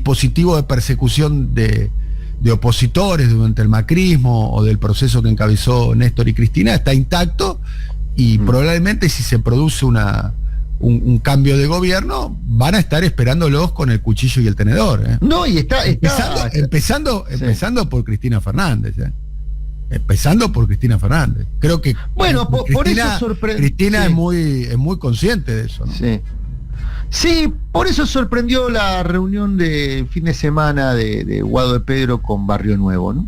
dispositivo de persecución de opositores durante el macrismo o del proceso que encabezó Néstor y Cristina está intacto, y probablemente si se produce un cambio de gobierno, van a estar esperándolos con el cuchillo y el tenedor. No, y empezando por Cristina Fernández. Empezando por Cristina Fernández. Creo que bueno, por eso Cristina es muy consciente de eso, ¿no? Sí, por eso sorprendió la reunión de fin de semana de Guado de Pedro con Barrio Nuevo, ¿no?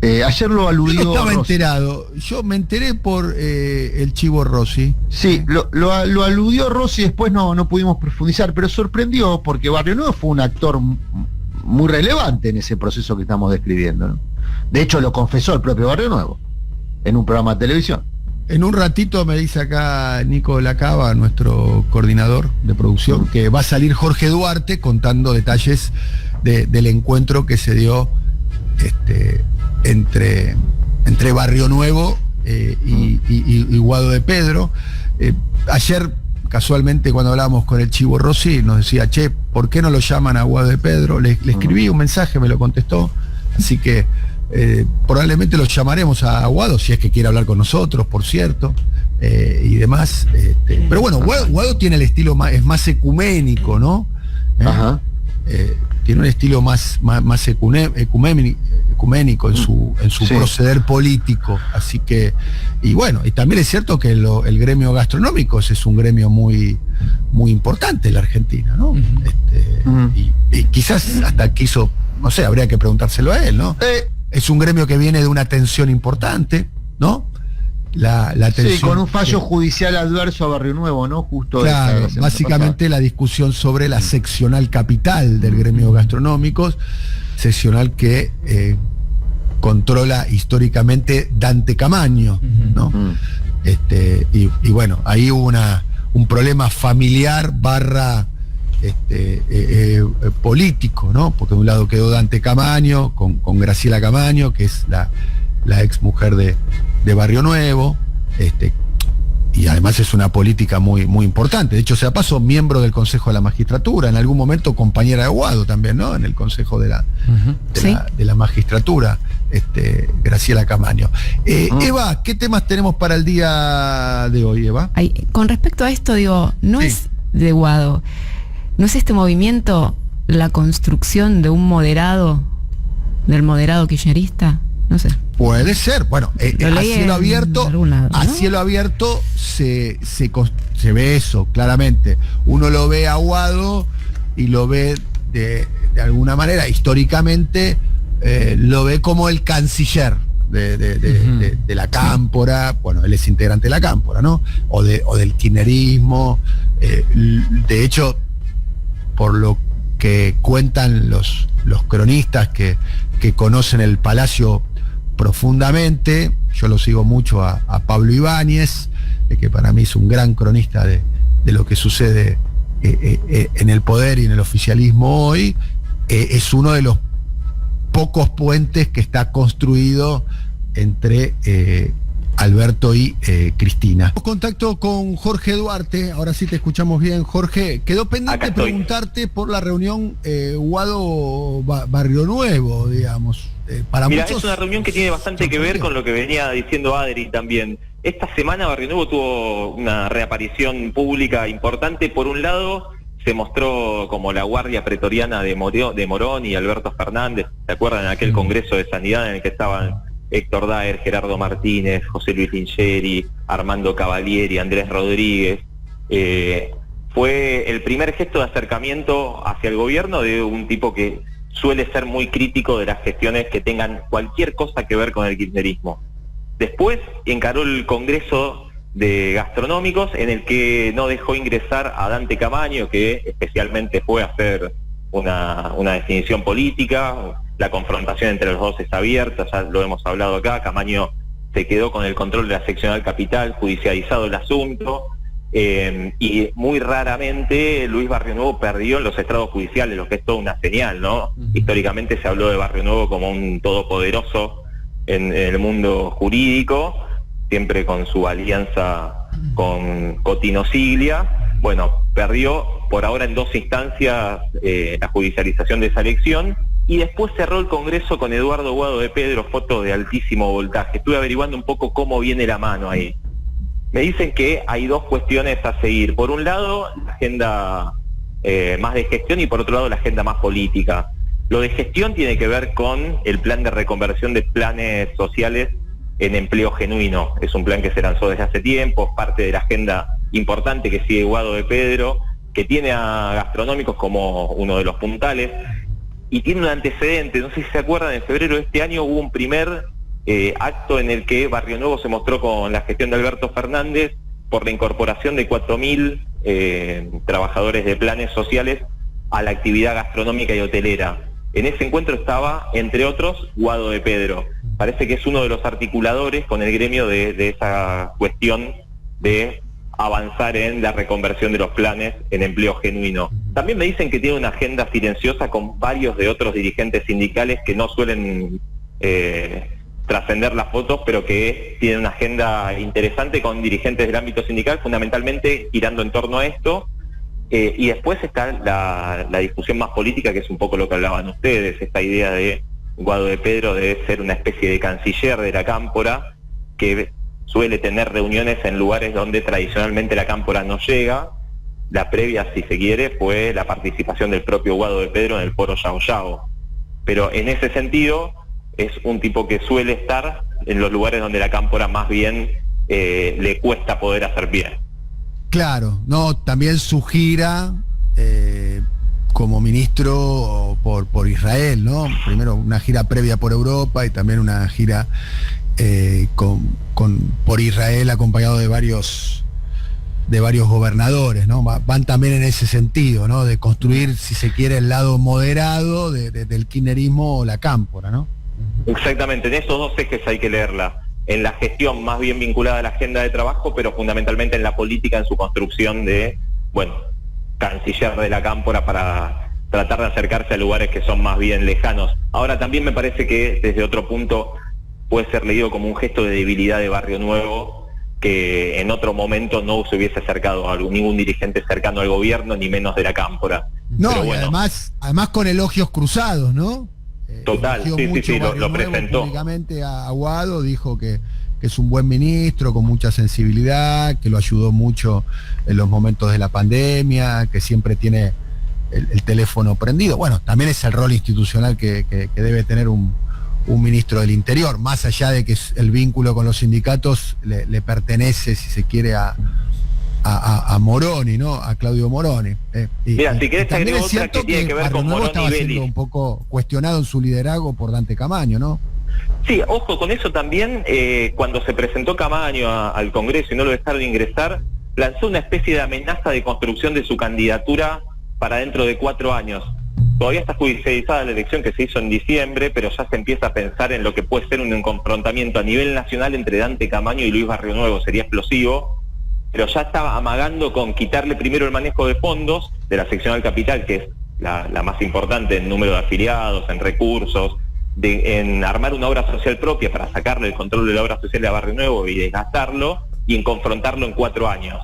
Ayer lo aludió. Yo no estaba Rossi. enterado. Yo me enteré por el Chivo Rossi. Sí, lo aludió Rossi, después no pudimos profundizar, pero sorprendió porque Barrio Nuevo fue un actor muy relevante en ese proceso que estamos describiendo, ¿no? De hecho, lo confesó el propio Barrio Nuevo en un programa de televisión. En un ratito me dice acá Nico Lacaba, nuestro coordinador de producción, que va a salir Jorge Duarte contando detalles del encuentro que se dio entre Barrio Nuevo y Guado de Pedro. Ayer, casualmente, cuando hablábamos con el Chivo Rossi, nos decía, che, ¿por qué no lo llaman a Guado de Pedro? Le escribí un mensaje, me lo contestó, así que probablemente lo llamaremos a Guado, si es que quiere hablar con nosotros, por cierto, y demás. Pero bueno, Guado tiene el estilo es más ecuménico, ¿no? Ajá. Tiene un estilo más ecuménico en su proceder político, así que, y bueno, y también es cierto que el gremio gastronómico es un gremio muy importante en la Argentina, ¿no? Y quizás hasta quiso, no sé, habría que preguntárselo a él, ¿no? Es un gremio que viene de una tensión importante, ¿no? La tensión, sí, con un fallo judicial adverso a Barrio Nuevo, ¿no? Justo. Claro, básicamente la discusión sobre la seccional capital del gremio gastronómico, seccional que controla históricamente Dante Camaño, ¿no? Y bueno, ahí hubo un problema familiar político, ¿no? Porque de un lado quedó Dante Camaño con Graciela Camaño, que es la ex mujer de Barrio Nuevo, y además es una política muy importante. De hecho, se pasó miembro del Consejo de la Magistratura, en algún momento compañera de Guado también, ¿no? En el Consejo de la Magistratura, Graciela Camaño. Eva, ¿qué temas tenemos para el día de hoy, Eva? Con respecto a esto, digo, no es de Guado, ¿no es este movimiento la construcción de un moderado, del moderado kirchnerista? No sé. Puede ser. Bueno, a cielo abierto, lado, ¿no? a cielo abierto se ve eso, claramente. Uno lo ve aguado y lo ve de alguna manera, históricamente, lo ve como el canciller de la Cámpora. Bueno, él es integrante de la Cámpora, ¿no? O del kirchnerismo. De hecho, por lo que cuentan los cronistas que conocen el Palacio profundamente, yo lo sigo mucho a Pablo Ibáñez, que para mí es un gran cronista de lo que sucede en el poder y en el oficialismo hoy. Es uno de los pocos puentes que está construido entre Alberto y Cristina. Contacto con Jorge Duarte, ahora sí te escuchamos bien, Jorge. Quedó pendiente preguntarte por la reunión Guado Barrio Nuevo, digamos. Mira, es una reunión que tiene bastante que ver con lo que venía diciendo Adri también. Esta semana Barrio Nuevo tuvo una reaparición pública importante. Por un lado, se mostró como la guardia pretoriana de Morón y Alberto Fernández. ¿Se acuerdan? En aquel Congreso de Sanidad en el que estaban Héctor Daer, Gerardo Martínez, José Luis Lingeri, Armando Cavalieri, Andrés Rodríguez. Fue el primer gesto de acercamiento hacia el gobierno de un tipo que suele ser muy crítico de las gestiones que tengan cualquier cosa que ver con el kirchnerismo. Después encaró el Congreso de Gastronómicos, en el que no dejó ingresar a Dante Camaño, que especialmente fue a hacer una definición política. La confrontación entre los dos es abierta, ya lo hemos hablado acá. Camaño se quedó con el control de la seccional capital, judicializado el asunto, y muy raramente Luis Barrio Nuevo perdió en los estrados judiciales, lo que es toda una señal, ¿no? Históricamente se habló de Barrio Nuevo como un todopoderoso en el mundo jurídico, siempre con su alianza con Cotino Siglia, bueno, perdió por ahora en 2 instancias la judicialización de esa elección, y después cerró el Congreso con Eduardo Guado de Pedro, foto de altísimo voltaje. Estuve averiguando un poco cómo viene la mano ahí. Me dicen que hay 2 cuestiones a seguir. Por un lado, la agenda más de gestión, y por otro lado, la agenda más política. Lo de gestión tiene que ver con el plan de reconversión de planes sociales en empleo genuino. Es un plan que se lanzó desde hace tiempo, es parte de la agenda importante que sigue Guado de Pedro, que tiene a gastronómicos como uno de los puntales, y tiene un antecedente. No sé si se acuerdan, en febrero de este año hubo un primer acto en el que Barrio Nuevo se mostró con la gestión de Alberto Fernández por la incorporación de 4.000 trabajadores de planes sociales a la actividad gastronómica y hotelera. En ese encuentro estaba, entre otros, Guado de Pedro. Parece que es uno de los articuladores con el gremio de esa cuestión de avanzar en la reconversión de los planes en empleo genuino. También me dicen que tiene una agenda silenciosa con varios de otros dirigentes sindicales que no suelen trascender las fotos, pero que tienen una agenda interesante con dirigentes del ámbito sindical, fundamentalmente girando en torno a esto. Y después está la discusión más política, que es un poco lo que hablaban ustedes, esta idea de Guado de Pedro de ser una especie de canciller de la Cámpora, que suele tener reuniones en lugares donde tradicionalmente la Cámpora no llega. La previa, si se quiere, fue la participación del propio Guado de Pedro en el foro Yao Yao. Pero en ese sentido, es un tipo que suele estar en los lugares donde la Cámpora más bien le cuesta poder hacer pie. Claro, no, también su gira como ministro por Israel, ¿no? Primero una gira previa por Europa y también una gira por Israel acompañado de varios gobernadores, ¿no? Van también en ese sentido, ¿no? De construir, si se quiere, el lado moderado del kirchnerismo o la Cámpora, ¿no? Exactamente, en esos 2 ejes hay que leerla. En la gestión más bien vinculada a la agenda de trabajo, pero fundamentalmente en la política, en su construcción de, bueno, canciller de la Cámpora para tratar de acercarse a lugares que son más bien lejanos. Ahora también me parece que desde otro punto puede ser leído como un gesto de debilidad de Barrio Nuevo, que en otro momento no se hubiese acercado a ningún dirigente cercano al gobierno, ni menos de la Cámpora. No, pero bueno, y además con elogios cruzados, ¿no? Total, sí, lo presentó públicamente a Guado, dijo que es un buen ministro, con mucha sensibilidad, que lo ayudó mucho en los momentos de la pandemia, que siempre tiene el teléfono prendido. Bueno, también es el rol institucional que debe tener un ministro del Interior, más allá de que el vínculo con los sindicatos le pertenece, si se quiere, a Moroni, ¿no? A Claudio Moroni. Mira, si querés también agregar es cierto otra que tiene que ver con Moroni estaba y Vélez. siendo un poco cuestionado en su liderazgo por Dante Camaño, ¿no? Sí, ojo con eso también. Cuando se presentó Camaño al Congreso y no lo dejaron ingresar, lanzó una especie de amenaza de construcción de su candidatura para dentro de 4 años. Todavía está judicializada la elección que se hizo en diciembre, pero ya se empieza a pensar en lo que puede ser un confrontamiento a nivel nacional entre Dante Camaño y Luis Barrio Nuevo. Sería explosivo, pero ya estaba amagando con quitarle primero el manejo de fondos de la seccional capital, que es la más importante en número de afiliados, en recursos, en armar una obra social propia para sacarle el control de la obra social a Barrio Nuevo y desgastarlo, y en confrontarlo en 4 años.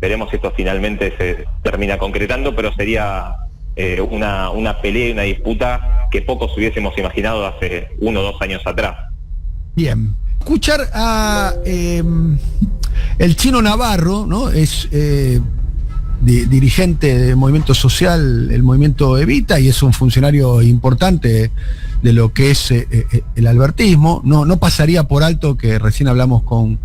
Veremos si esto finalmente se termina concretando, pero sería una pelea y una disputa que pocos hubiésemos imaginado hace 1 o 2 años atrás. Bien. Escuchar a el Chino Navarro, ¿no? Es dirigente del movimiento social, el movimiento Evita, y es un funcionario importante de lo que es el albertismo. No pasaría por alto que recién hablamos con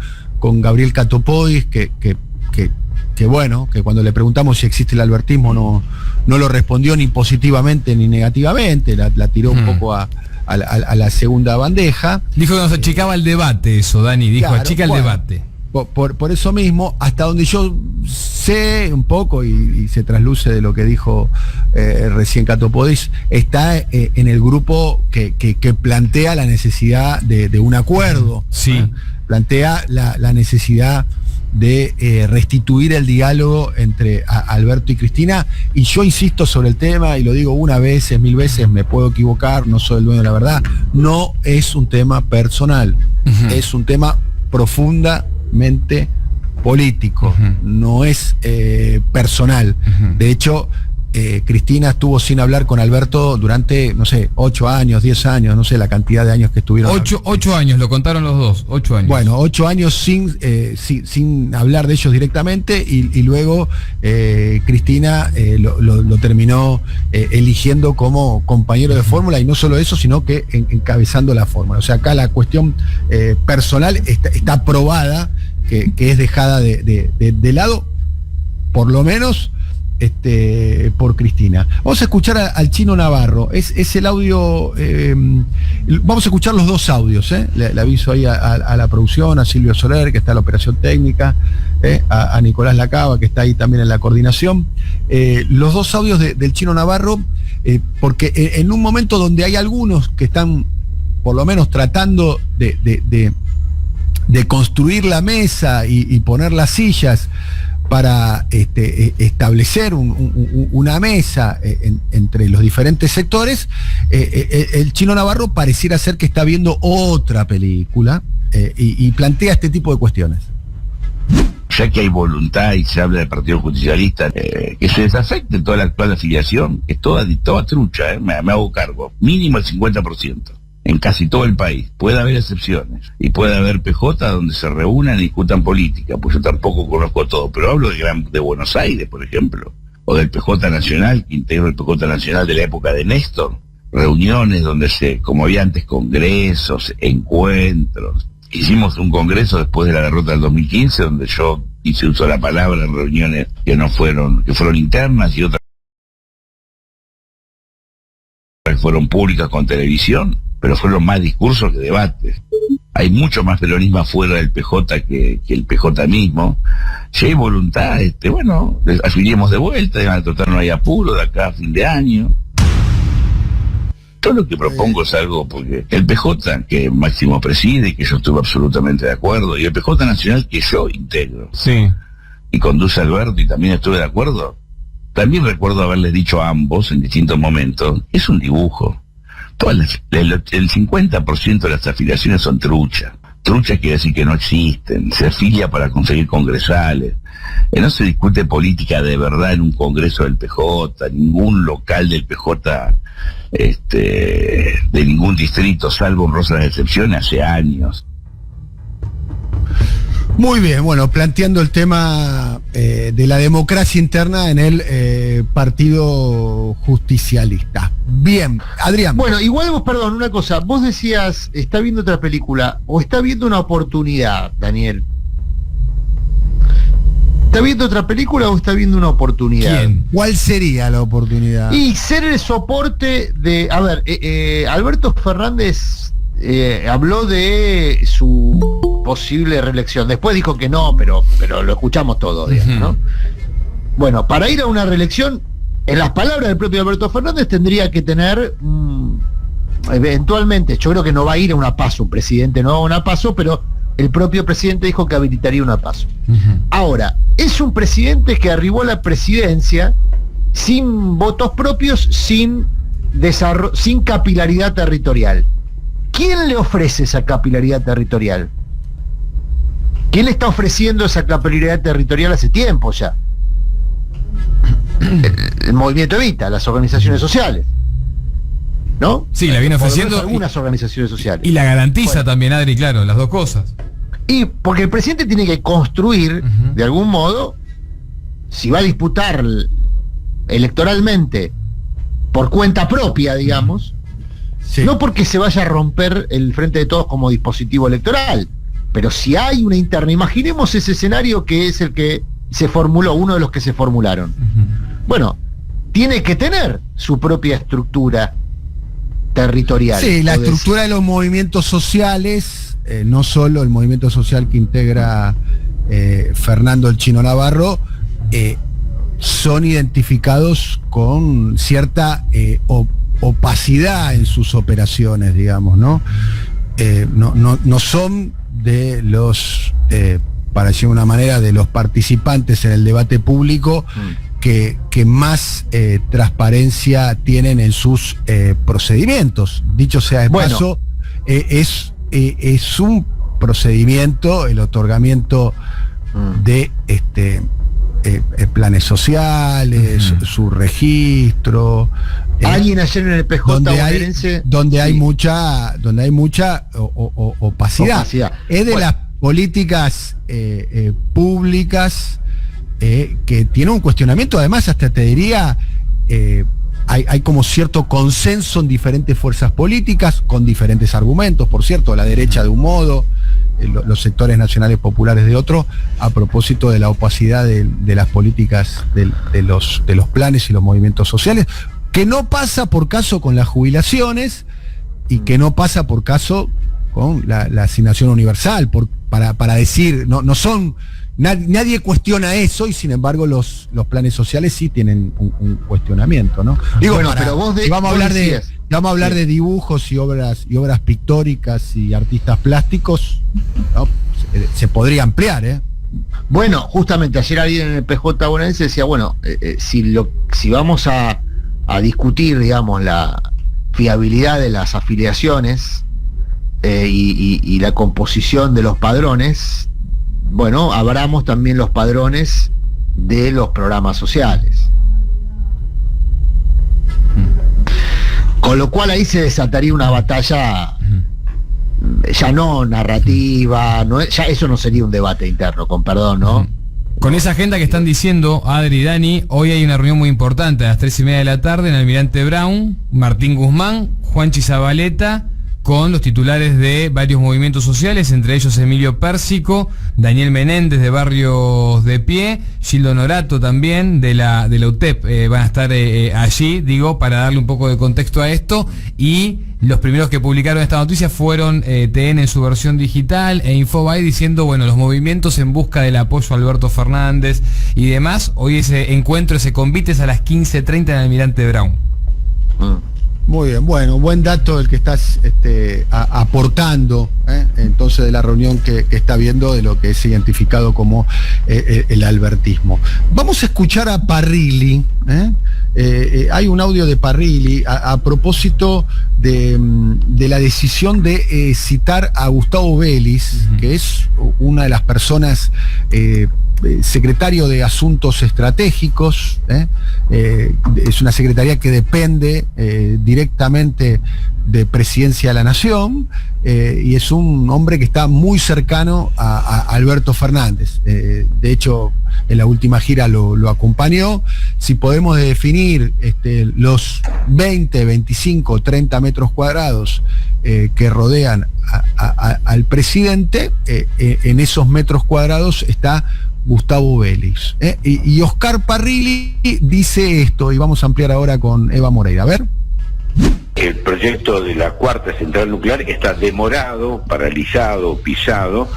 Gabriel Catopodis, que bueno, que cuando le preguntamos si existe el albertismo no lo respondió ni positivamente ni negativamente, la tiró un poco a la segunda bandeja. Dijo que nos achicaba el debate eso, Dani, dijo, claro, achica el debate. Por eso mismo, hasta donde yo sé un poco y se trasluce de lo que dijo recién Catopodis, está en el grupo que plantea la necesidad de un acuerdo. Sí. Plantea la necesidad de restituir el diálogo entre Alberto y Cristina, y yo insisto sobre el tema, y lo digo 1 vez, 1000 veces, me puedo equivocar, no soy el dueño de la verdad, no es un tema personal, es un tema profundamente político, no es personal. De hecho, Cristina estuvo sin hablar con Alberto durante, no sé, 8 años, 10 años, no sé la cantidad de años que estuvieron. 8 años, lo contaron los dos, 8 años. Bueno, 8 años sin hablar de ellos directamente y luego Cristina lo terminó eligiendo como compañero de fórmula, y no solo eso, sino que encabezando la fórmula. O sea, acá la cuestión personal está probada que es dejada de lado, por lo menos por Cristina. Vamos a escuchar al Chino Navarro. Es el audio. Vamos a escuchar los dos audios. Le aviso ahí a la producción, a Silvio Soler, que está en la operación técnica, a Nicolás Lacaba, que está ahí también en la coordinación. Los dos audios del Chino Navarro, porque en un momento donde hay algunos que están, por lo menos, tratando de construir la mesa y poner las sillas para establecer una mesa entre los diferentes sectores, el Chino Navarro pareciera ser que está viendo otra película y plantea este tipo de cuestiones. Ya que hay voluntad y se habla del Partido Justicialista, que se desafecte toda la actual afiliación, es toda trucha, me hago cargo, mínimo el 50%. En casi todo el país. Puede haber excepciones. Y puede haber PJ donde se reúnan y discutan política, pues yo tampoco conozco todo, pero hablo de Buenos Aires, por ejemplo, o del PJ Nacional, que integró el PJ Nacional de la época de Néstor. Reuniones donde como había antes, congresos, encuentros. Hicimos un congreso después de la derrota del 2015, donde yo hice uso de la palabra en reuniones que fueron internas, y otras que fueron públicas con televisión, pero fueron más discursos que debates. Hay mucho más peronismo afuera del PJ que el PJ mismo. Si hay voluntad, bueno, afiliemos de vuelta, van a tratar, no hay apuro de acá a fin de año. Todo lo que propongo es algo, porque el PJ que Máximo preside, y que yo estuve absolutamente de acuerdo, y el PJ Nacional que yo integro, sí, y conduce Alberto, y también estuve de acuerdo, también recuerdo haberles dicho a ambos en distintos momentos, es un dibujo. El 50% de las afiliaciones son truchas. Truchas quiere decir que no existen. Se afilia para conseguir congresales. No se discute política de verdad en un congreso del PJ, ningún local del PJ, de ningún distrito, salvo honrosas excepciones, hace años. Muy bien, bueno, planteando el tema de la democracia interna en el Partido Justicialista. Bien, Adrián. Bueno, igual vos, perdón, una cosa, vos decías, está viendo otra película, o está viendo una oportunidad, Daniel. ¿Está viendo otra película o está viendo una oportunidad? ¿Quién? ¿Cuál sería la oportunidad? Y ser el soporte de... A ver, Alberto Fernández habló de su posible reelección. Después dijo que no, pero lo escuchamos todo, digamos, ¿no? Bueno, para ir a una reelección, en las palabras del propio Alberto Fernández, tendría que tener, eventualmente, yo creo que no va a ir a una PASO, un presidente no va a una PASO, pero el propio presidente dijo que habilitaría una PASO. Ahora, es un presidente que arribó a la presidencia sin votos propios, sin capilaridad territorial. ¿Quién le ofrece esa capilaridad territorial? ¿Quién le está ofreciendo esa capilaridad territorial hace tiempo ya? El movimiento Evita, las organizaciones sociales, ¿no? Sí, la viene ofreciendo algunas organizaciones sociales. Y la garantiza también, Adri, claro, las dos cosas. Y porque el presidente tiene que construir, de algún modo, si va a disputar electoralmente por cuenta propia, digamos, sí, no porque se vaya a romper el Frente de Todos como dispositivo electoral, pero si hay una interna, imaginemos ese escenario que es el que se formuló, uno de los que se formularon. Bueno, tiene que tener su propia estructura territorial. Sí, la estructura de los movimientos sociales, no solo el movimiento social que integra Fernando el Chino Navarro, son identificados con cierta opacidad en sus operaciones, digamos, ¿no? No son de los, para decir de una manera, de los participantes en el debate público que más transparencia tienen en sus procedimientos. Dicho sea de paso, es un procedimiento, el otorgamiento de planes sociales, su registro. Alguien ayer en el PJ donde hay mucha opacidad. Es de las políticas públicas que tiene un cuestionamiento, además hasta te diría, hay como cierto consenso en diferentes fuerzas políticas, con diferentes argumentos, por cierto, la derecha de un modo, los sectores nacionales populares de otro, a propósito de la opacidad de las políticas de los planes y los movimientos sociales, que no pasa por caso con las jubilaciones y que no pasa por caso con la asignación universal, para decir, no son, nadie cuestiona eso, y sin embargo los planes sociales sí tienen un cuestionamiento, ¿no? Digo, bueno, pero vamos a hablar de dibujos y obras pictóricas y artistas plásticos, ¿no? Se podría ampliar, ¿eh? Bueno, justamente ayer alguien en el PJ bonaerense decía, bueno, si vamos a discutir, digamos, la fiabilidad de las afiliaciones y la composición de los padrones, bueno, abramos también los padrones de los programas sociales. Con lo cual ahí se desataría una batalla ya no narrativa, ya eso no sería un debate interno, con perdón, ¿no? Con esa agenda que están diciendo, Adri y Dani, hoy hay una reunión muy importante a las 3:30 de la tarde en Almirante Brown, Martín Guzmán, Juanchi Zabaleta, con los titulares de varios movimientos sociales, entre ellos Emilio Pérsico, Daniel Menéndez de Barrios de Pie, Gildo Norato también de la UTEP, van a estar allí, digo, para darle un poco de contexto a esto, y los primeros que publicaron esta noticia fueron TN en su versión digital e Infobae diciendo, bueno, los movimientos en busca del apoyo a Alberto Fernández y demás. Hoy ese encuentro, ese convite es a las 15:30 en Almirante Brown. Muy bien, bueno, buen dato el que estás aportando, entonces, de la reunión que está viendo, de lo que es identificado como el albertismo. Vamos a escuchar a Parrilli. Hay un audio de Parrilli a propósito de la decisión de citar a Gustavo Vélez, que es una de las personas, secretario de Asuntos Estratégicos, es una secretaría que depende directamente de Presidencia de la Nación, y es un hombre que está muy cercano a Alberto Fernández. De hecho, en la última gira lo acompañó. Si podemos definir los 20, 25, 30 metros cuadrados que rodean al presidente, en esos metros cuadrados está Gustavo Vélez. Y Oscar Parrilli dice esto, y vamos a ampliar ahora con Eva Moreira. A ver. El proyecto de la cuarta central nuclear está demorado, paralizado, pisado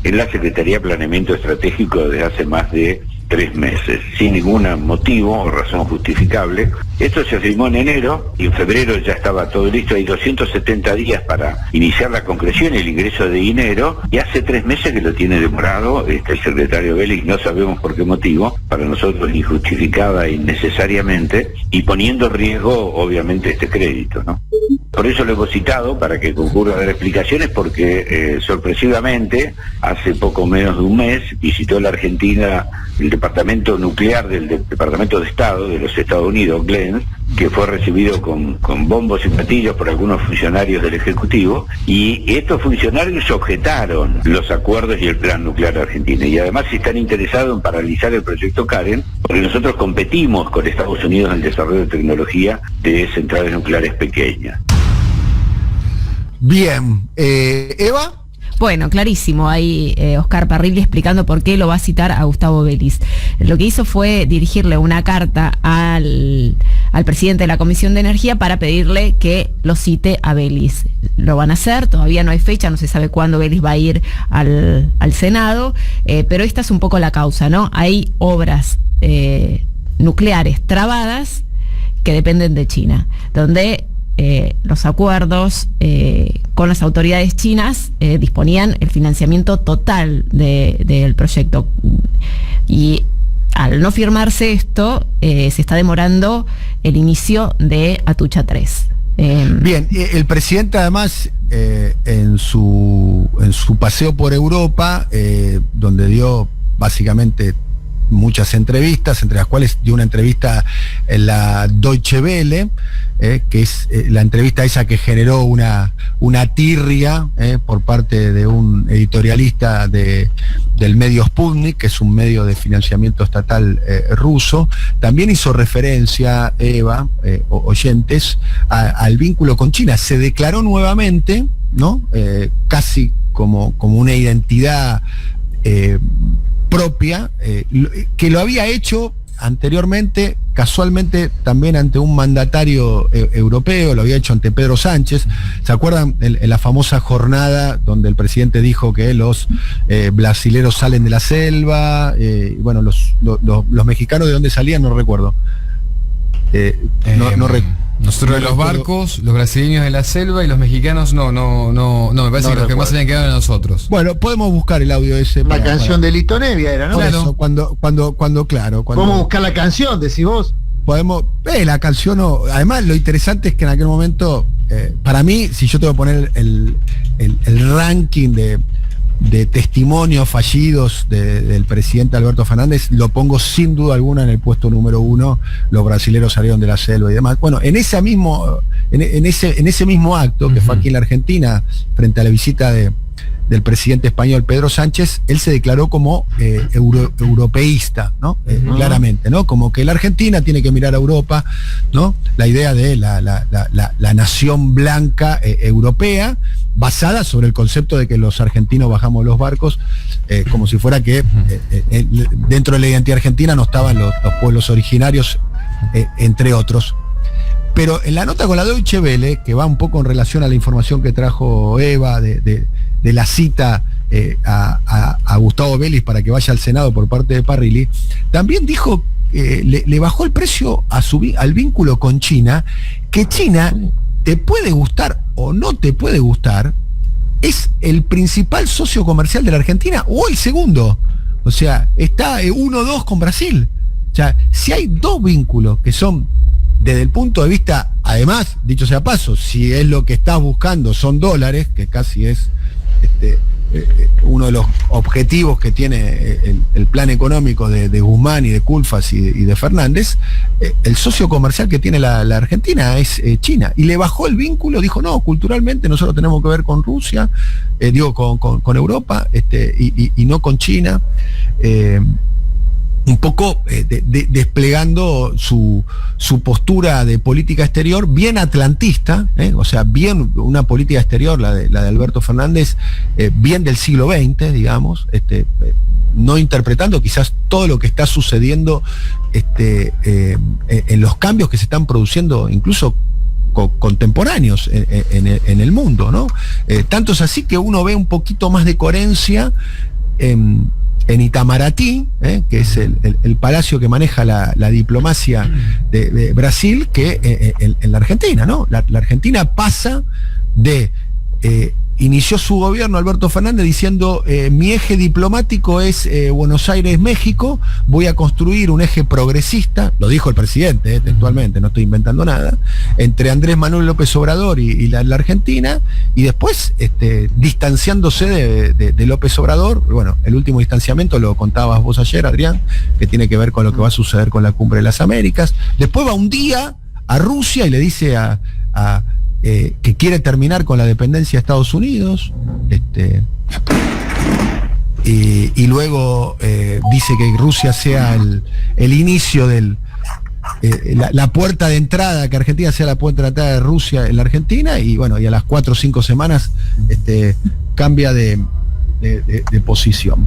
en la Secretaría de Planeamiento Estratégico desde hace más de 3 meses, sin ningún motivo o razón justificable. Esto se firmó en enero y en febrero ya estaba todo listo. Hay 270 días para iniciar la concreción y el ingreso de dinero, y hace 3 meses que lo tiene demorado el secretario Vélez, no sabemos por qué motivo, para nosotros injustificada e innecesariamente, y poniendo en riesgo obviamente este crédito, ¿no? Por eso lo hemos citado, para que concurra a dar explicaciones, porque sorpresivamente, hace poco menos de un mes, visitó la Argentina el departamento nuclear del Departamento de Estado de los Estados Unidos, Glenn, que fue recibido con bombos y platillos por algunos funcionarios del Ejecutivo, y estos funcionarios objetaron los acuerdos y el plan nuclear argentino, y además están interesados en paralizar el proyecto Karen, porque nosotros competimos con Estados Unidos en el desarrollo de tecnología de centrales nucleares pequeñas. Bien, Eva. Bueno, clarísimo, ahí Oscar Parrilli explicando por qué lo va a citar a Gustavo Vélez. Lo que hizo fue dirigirle una carta al presidente de la Comisión de Energía para pedirle que lo cite a Vélez. Lo van a hacer, todavía no hay fecha, no se sabe cuándo Vélez va a ir al Senado, pero esta es un poco la causa, ¿no? Hay obras nucleares trabadas que dependen de China, donde los acuerdos con las autoridades chinas disponían el financiamiento total del proyecto, y al no firmarse esto se está demorando el inicio de Atucha 3. Bien, el presidente además en su paseo por Europa, donde dio básicamente muchas entrevistas, entre las cuales dio una entrevista en la Deutsche Welle, que es la entrevista esa que generó una tirria por parte de un editorialista del medio Sputnik, que es un medio de financiamiento estatal ruso. También hizo referencia, Eva, oyentes, al vínculo con China. Se declaró nuevamente, ¿no? Casi como una identidad propia, que lo había hecho anteriormente, casualmente también ante un mandatario europeo, lo había hecho ante Pedro Sánchez. ¿Se acuerdan en la famosa jornada donde el presidente dijo que los brasileros salen de la selva? Bueno, los mexicanos, ¿de dónde salían? No recuerdo. Nosotros de los barcos, los brasileños de la selva y los mexicanos no, me parece que los que más habían quedado de nosotros. Bueno, podemos buscar el audio ese. La canción de Lito Nevia era, ¿no? Claro. Cuando ¿Cómo buscar la canción? Decís vos. Podemos, la canción, además lo interesante es que en aquel momento, para mí, si yo tengo que poner el ranking de testimonios fallidos del presidente Alberto Fernández, lo pongo sin duda alguna en el puesto número 1, los brasileros salieron de la selva y demás. Bueno, en ese mismo acto, que fue aquí en la Argentina, frente a la visita del presidente español Pedro Sánchez, él se declaró como europeísta, ¿no? Claramente, ¿no? Como que la Argentina tiene que mirar a Europa, ¿no? La idea de la nación blanca europea, basada sobre el concepto de que los argentinos bajamos los barcos, como si fuera que dentro de la identidad argentina no estaban los pueblos originarios, entre otros. Pero en la nota con la Deutsche Welle, que va un poco en relación a la información que trajo Eva de la cita a Gustavo Vélez para que vaya al Senado por parte de Parrilli, también dijo, le bajó el precio al vínculo con China, que China, te puede gustar o no te puede gustar, es el principal socio comercial de la Argentina, o el segundo. O sea, está 1-2 con Brasil. O sea, si hay dos vínculos que son, desde el punto de vista, además, dicho sea paso, si es lo que estás buscando son dólares, que casi es uno de los objetivos que tiene el plan económico de Guzmán y de Culfas y de Fernández, el socio comercial que tiene la Argentina es China. Y le bajó el vínculo, dijo, no, culturalmente nosotros tenemos que ver con Rusia, con Europa, y no con China. Un poco desplegando su postura de política exterior bien atlantista, o sea, bien una política exterior, la de Alberto Fernández, bien del siglo XX, digamos, no interpretando quizás todo lo que está sucediendo en los cambios que se están produciendo, incluso contemporáneos en el mundo, ¿no? Tanto es así que uno ve un poquito más de coherencia en Itamaraty, que es el palacio que maneja la diplomacia de Brasil, que en la Argentina, ¿no? La Argentina pasa de... inició su gobierno Alberto Fernández diciendo, mi eje diplomático es Buenos Aires-México, voy a construir un eje progresista, lo dijo el presidente, textualmente, no estoy inventando nada, entre Andrés Manuel López Obrador y la Argentina, y después distanciándose de López Obrador. Bueno, el último distanciamiento lo contabas vos ayer, Adrián, que tiene que ver con lo que va a suceder con la Cumbre de las Américas. Después va un día a Rusia y le dice que quiere terminar con la dependencia de Estados Unidos, y luego dice que Rusia sea el inicio la puerta de entrada, que Argentina sea la puerta de entrada de Rusia en la Argentina, y bueno, y a las 4 o 5 semanas cambia de posición.